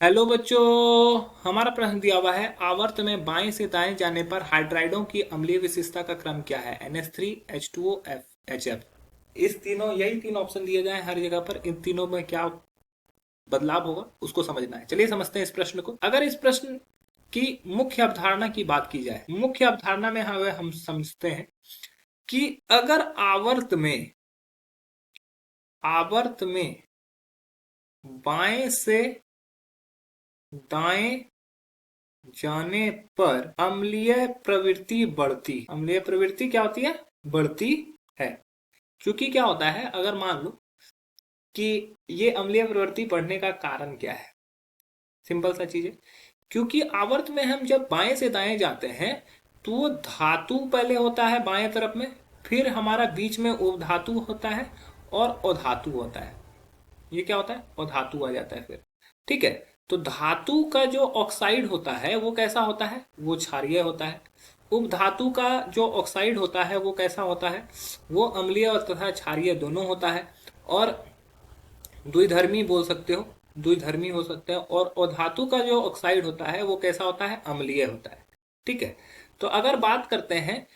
Hello बच्चों। हमारा प्रश्न दिया हुआ है, आवर्त में बाएं से दाएं जाने पर हाइड्राइडों की अम्लीय विशेषता का क्रम क्या है? NH3, H2O, HF। इस तीनों यही तीन ऑप्शन दिए गए हैं हर जगह पर। इन तीनों में क्या बदलाव होगा उसको समझना है। चलिए समझते हैं इस प्रश्न को। अगर इस प्रश्न की मुख्य अवधारणा की बात की जाए, मुख्य अवधारणा में हम समझते हैं कि अगर आवर्त में बाएं से दाएं जाने पर अम्लीय प्रवृत्ति क्या होती है? बढ़ती है। क्योंकि क्या होता है, अगर मान लो कि ये अम्लीय प्रवृत्ति बढ़ने का कारण क्या है, सिंपल सा चीज है। क्योंकि आवर्त में हम जब बाएं से दाएं जाते हैं तो वो धातु पहले होता है बाएं तरफ में, फिर हमारा बीच में उपधातु होता है और अधातु होता है। ये क्या होता है? अधातु आ जाता है फिर। ठीक है। तो धातु का जो ऑक्साइड होता है वो कैसा होता है? वो क्षारीय होता है। उपधातु का जो ऑक्साइड होता है वो कैसा होता है? वो अम्लीय और तथा क्षारीय दोनों होता है। और द्विधर्मी बोल सकते हो, द्विधर्मी हो सकते हैं। और अधातु का जो ऑक्साइड होता है वो कैसा होता है? अम्लीय होता है। ठीक है। तो अगर बात करते हैं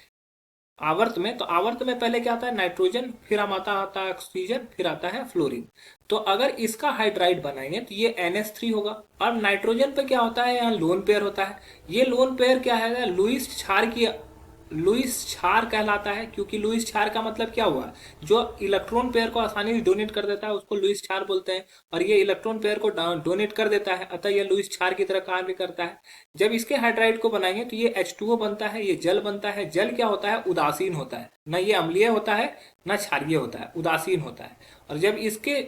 आवर्त में, तो आवर्त में पहले क्या आता है? नाइट्रोजन, फिर हम आता है ऑक्सीजन, फिर आता है फ्लोरीन। तो अगर इसका हाइड्राइड बनाएंगे तो ये NH3 होगा। और नाइट्रोजन पे क्या होता है? यहाँ लोन पेयर होता है। ये लोन पेयर क्या है? लुईस क्षार कहलाता है। क्योंकि लुईस क्षार का मतलब क्या हुआ? जो इलेक्ट्रॉन पेयर को आसानी से डोनेट कर देता है उसको लुईस क्षार बोलते हैं। और ये इलेक्ट्रॉन पेयर को डोनेट कर देता है, अतः ये लुईस क्षार की तरह कार्य करता है। जब इसके हाइड्राइड को बनाएंगे तो ये H2O बनता है, ये जल बनता है। जल क्या होता है? उदासीन होता है। न ये अम्लीय होता है न क्षारीय होता है, उदासीन होता है। और जब इसके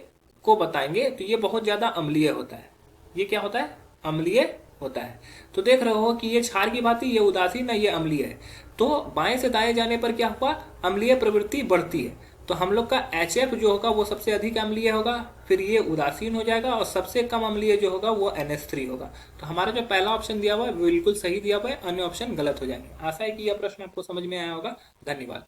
को बताएंगे तो ये बहुत ज्यादा अम्लीय होता है। ये क्या होता है? अम्लीय होता है। तो देख रहे हो कि ये क्षार की बात है, ये उदासीन है, ये अम्लीय है। तो बाएं से दाएं जाने पर क्या हुआ? अम्लीय प्रवृत्ति बढ़ती है। तो हम लोग का HF जो होगा वो सबसे अधिक अम्लीय होगा, फिर ये उदासीन हो जाएगा, और सबसे कम अम्लीय जो होगा वो NH3 होगा। तो हमारा जो पहला ऑप्शन दिया हुआ है वो बिल्कुल सही दिया हुआ है, अन्य ऑप्शन गलत हो जाएंगे। आशा है कि यह प्रश्न आपको समझ में आया होगा। धन्यवाद।